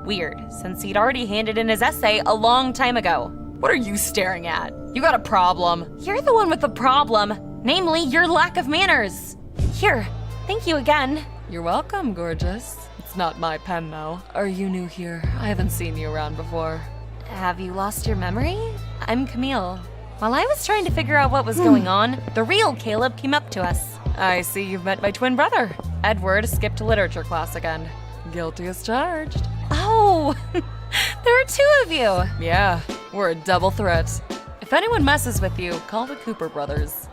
Weird, since he'd already handed in his essay a long time ago. What are you staring at? You got a problem. You're the one with the problem, namely your lack of manners. Here, thank you again. You're welcome, gorgeous. It's not my pen, though. Are you new here? I haven't seen you around before. Have you lost your memory? I'm Camille. While I was trying to figure out what was going on, the real Caleb came up to us. I see you've met my twin brother. Edward skipped literature class again. Guilty as charged. Oh, there are two of you. Yeah, we're a double threat. If anyone messes with you, call the Cooper brothers.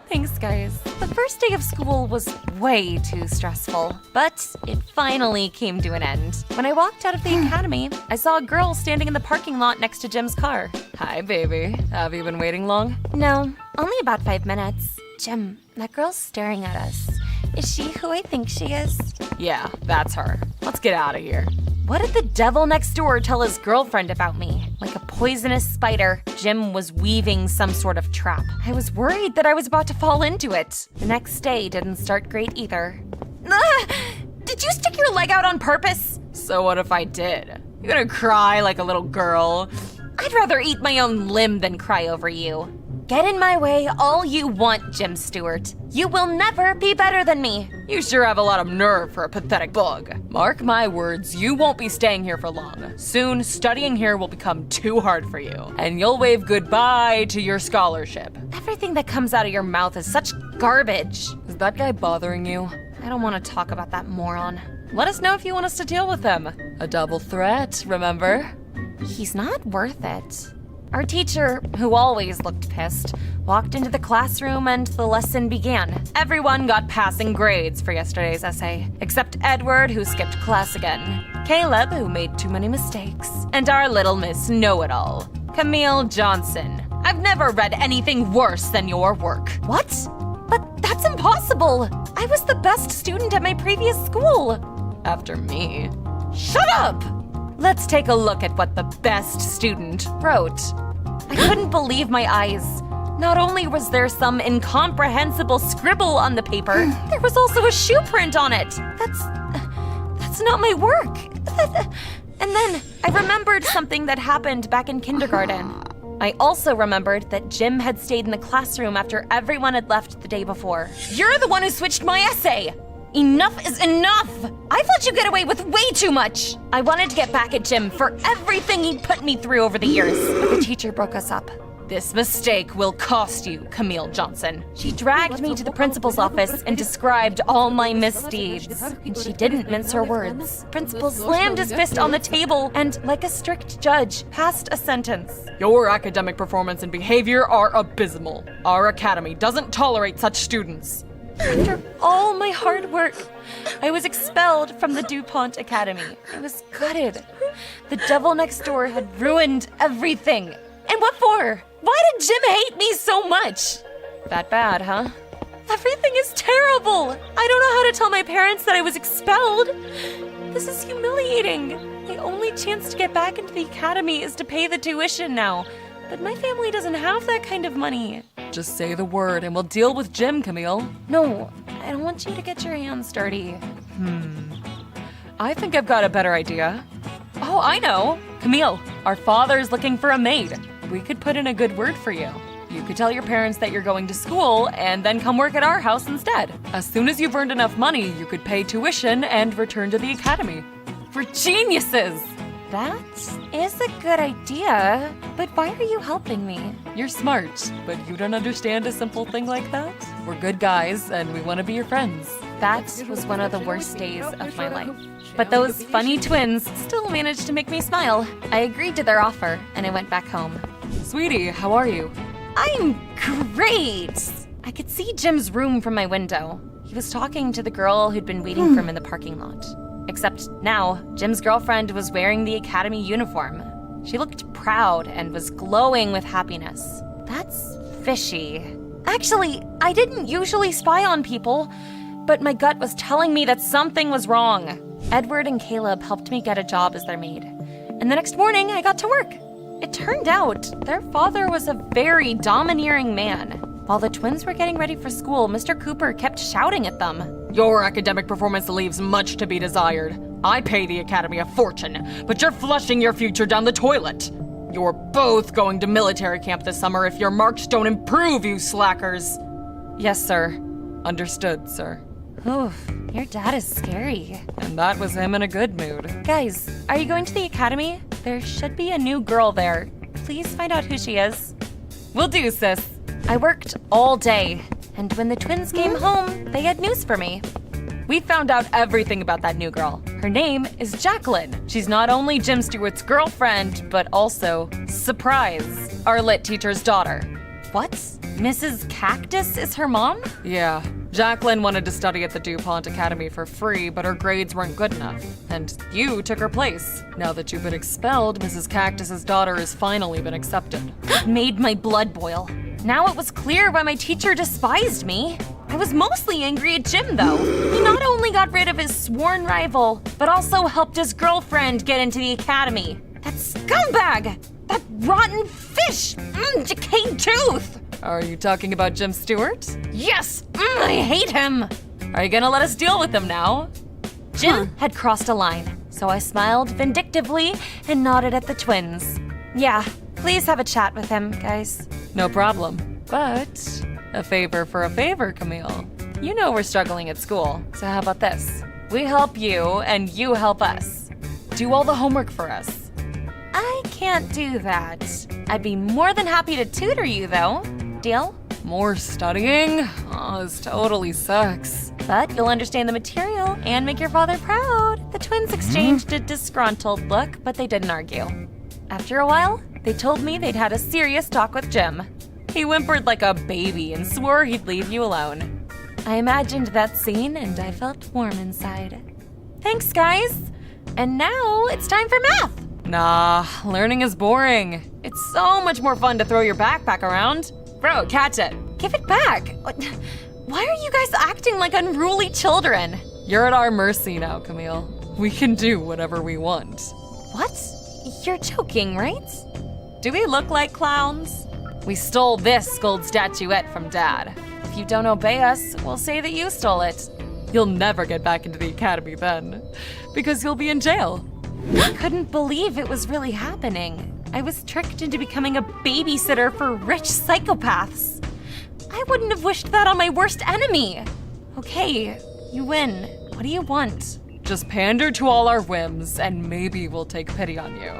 Thanks, guys. The first day of school was way too stressful, but it finally came to an end. When I walked out of the academy, I saw a girl standing in the parking lot next to Jim's car. Hi, baby. Have you been waiting long? No, only about 5 minutes. Jim, that girl's staring at us. Is she who I think she is? Yeah, that's her. Let's get out of here. What did the devil next door tell his girlfriend about me? Like a poisonous spider, Jim was weaving some sort of trap. I was worried that I was about to fall into it. The next day didn't start great either. Did you stick your leg out on purpose? So what if I did? You gonna cry like a little girl? I'd rather eat my own limb than cry over you. Get in my way all you want, Jim Stewart. You will never be better than me. You sure have a lot of nerve for a pathetic bug. Mark my words, you won't be staying here for long. Soon, studying here will become too hard for you, and you'll wave goodbye to your scholarship. Everything that comes out of your mouth is such garbage. Is that guy bothering you? I don't want to talk about that moron. Let us know if you want us to deal with him. A double threat, remember? He's not worth it. Our teacher, who always looked pissed, walked into the classroom and the lesson began. Everyone got passing grades for yesterday's essay, except Edward, who skipped class again, Caleb, who made too many mistakes, and our little Miss Know-It-All, Camille Johnson. I've never read anything worse than your work. What? But that's impossible. I was the best student at my previous school. After me. Shut up! Let's take a look at what the best student wrote. I couldn't believe my eyes. Not only was there some incomprehensible scribble on the paper, there was also a shoe print on it. That's not my work. And then I remembered something that happened back in kindergarten. I also remembered that Jim had stayed in the classroom after everyone had left the day before. You're the one who switched my essay! Enough is enough! I've let you get away with way too much! I wanted to get back at Jim for everything he'd put me through over the years, but the teacher broke us up. This mistake will cost you, Camille Johnson. She dragged me to the principal's office and described all my misdeeds. And she didn't mince her words. Principal slammed his fist on the table and, like a strict judge, passed a sentence. Your academic performance and behavior are abysmal. Our academy doesn't tolerate such students. After all my hard work, I was expelled from the DuPont Academy. I was gutted. The devil next door had ruined everything. And what for? Why did Jim hate me so much? That bad, huh? Everything is terrible. I don't know how to tell my parents that I was expelled. This is humiliating. My only chance to get back into the academy is to pay the tuition now. But my family doesn't have that kind of money. Just say the word and we'll deal with Jim, Camille. No, I don't want you to get your hands dirty. I think I've got a better idea. Oh, I know. Camille, our father's looking for a maid. We could put in a good word for you. You could tell your parents that you're going to school and then come work at our house instead. As soon as you've earned enough money, you could pay tuition and return to the academy. We're geniuses! That is a good idea, but why are you helping me? You're smart, but you don't understand a simple thing like that? We're good guys, and we want to be your friends. That was one of the worst days of my life. But those funny twins still managed to make me smile. I agreed to their offer, and I went back home. Sweetie, how are you? I'm great! I could see Jim's room from my window. He was talking to the girl who'd been waiting for him in the parking lot. Except now, Jim's girlfriend was wearing the academy uniform. She looked proud and was glowing with happiness. That's fishy. Actually, I didn't usually spy on people, but my gut was telling me that something was wrong. Edward and Caleb helped me get a job as their maid. And the next morning, I got to work. It turned out their father was a very domineering man. While the twins were getting ready for school, Mr. Cooper kept shouting at them. Your academic performance leaves much to be desired. I pay the Academy a fortune, but you're flushing your future down the toilet. You're both going to military camp this summer if your marks don't improve, you slackers. Yes, sir. Understood, sir. Oof, your dad is scary. And that was him in a good mood. Guys, are you going to the academy? There should be a new girl there. Please find out who she is. Will do, sis. I worked all day, and when the twins came home, they had news for me. We found out everything about that new girl. Her name is Jacqueline. She's not only Jim Stewart's girlfriend, but also, surprise, our lit teacher's daughter. What? Mrs. Cactus is her mom? Yeah. Jacqueline wanted to study at the DuPont Academy for free, but her grades weren't good enough. And you took her place. Now that you've been expelled, Mrs. Cactus's daughter has finally been accepted. It made my blood boil. Now it was clear why my teacher despised me. I was mostly angry at Jim, though. He not only got rid of his sworn rival, but also helped his girlfriend get into the academy. That scumbag! That rotten fish! Decayed tooth! Are you talking about Jim Stewart? Yes! I hate him! Are you gonna let us deal with him now? Jim had crossed a line, so I smiled vindictively and nodded at the twins. Yeah, please have a chat with him, guys. No problem. But a favor for a favor, Camille. You know we're struggling at school, so how about this? We help you, and you help us. Do all the homework for us. I can't do that. I'd be more than happy to tutor you, though. Deal? More studying? Oh, this totally sucks. But you'll understand the material and make your father proud. The twins exchanged a disgruntled look, but they didn't argue. After a while, they told me they'd had a serious talk with Jim. He whimpered like a baby and swore he'd leave you alone. I imagined that scene and I felt warm inside. Thanks, guys. And now it's time for math. Nah, learning is boring. It's so much more fun to throw your backpack around. Bro, catch it. Give it back. Why are you guys acting like unruly children? You're at our mercy now, Camille. We can do whatever we want. What? You're joking, right? Do we look like clowns? We stole this gold statuette from Dad. If you don't obey us, we'll say that you stole it. You'll never get back into the academy then, because you'll be in jail. I couldn't believe it was really happening. I was tricked into becoming a babysitter for rich psychopaths. I wouldn't have wished that on my worst enemy. Okay, you win. What do you want? Just pander to all our whims, and maybe we'll take pity on you.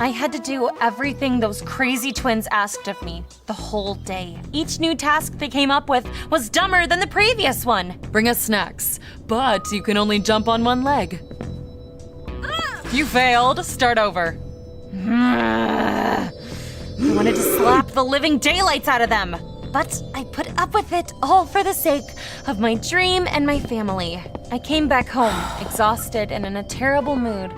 I had to do everything those crazy twins asked of me the whole day. Each new task they came up with was dumber than the previous one. Bring us snacks, but you can only jump on one leg. You failed. Start over. I wanted to slap the living daylights out of them. But I put up with it all for the sake of my dream and my family. I came back home, exhausted and in a terrible mood,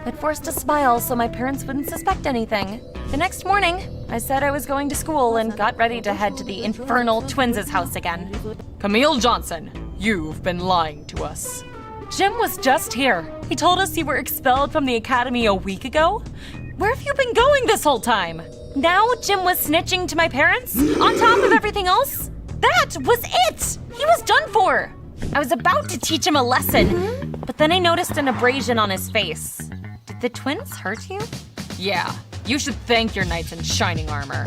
but forced to smile so my parents wouldn't suspect anything. The next morning, I said I was going to school and got ready to head to the infernal twins' house again. Camille Johnson, you've been lying to us. Jim was just here. He told us you were expelled from the academy a week ago. Where have you been going this whole time? Now Jim was snitching to my parents? On top of everything else? That was it! He was done for! I was about to teach him a lesson, but then I noticed an abrasion on his face. Did the twins hurt you? Yeah, you should thank your knights in shining armor.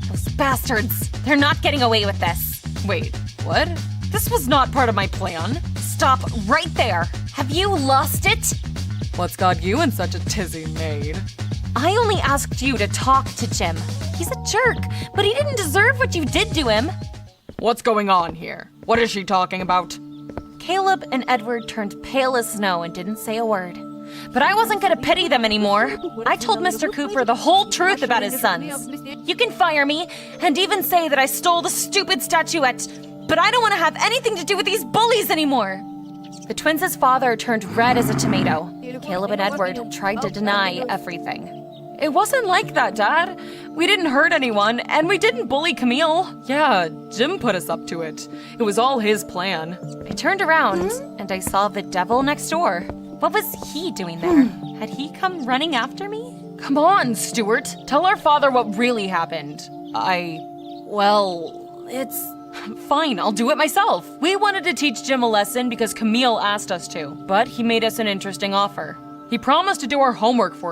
Those bastards! They're not getting away with this. Wait, what? This was not part of my plan. Stop right there! Have you lost it? What's got you in such a tizzy, maid? I only asked you to talk to Jim. He's a jerk, but he didn't deserve what you did to him. What's going on here? What is she talking about? Caleb and Edward turned pale as snow and didn't say a word. But I wasn't gonna pity them anymore. I told Mr. Cooper the whole truth about his sons. You can fire me and even say that I stole the stupid statuette, but I don't want to have anything to do with these bullies anymore. The twins' father turned red as a tomato. Caleb and Edward tried to deny everything. It wasn't like that, Dad. We didn't hurt anyone, and we didn't bully Camille. Yeah, Jim put us up to it. It was all his plan. I turned around, and I saw the devil next door. What was he doing there? Had he come running after me? Come on, Stuart. Tell our father what really happened. Well, it's Fine, I'll do it myself. We wanted to teach Jim a lesson because Camille asked us to, but he made us an interesting offer. He promised to do our homework for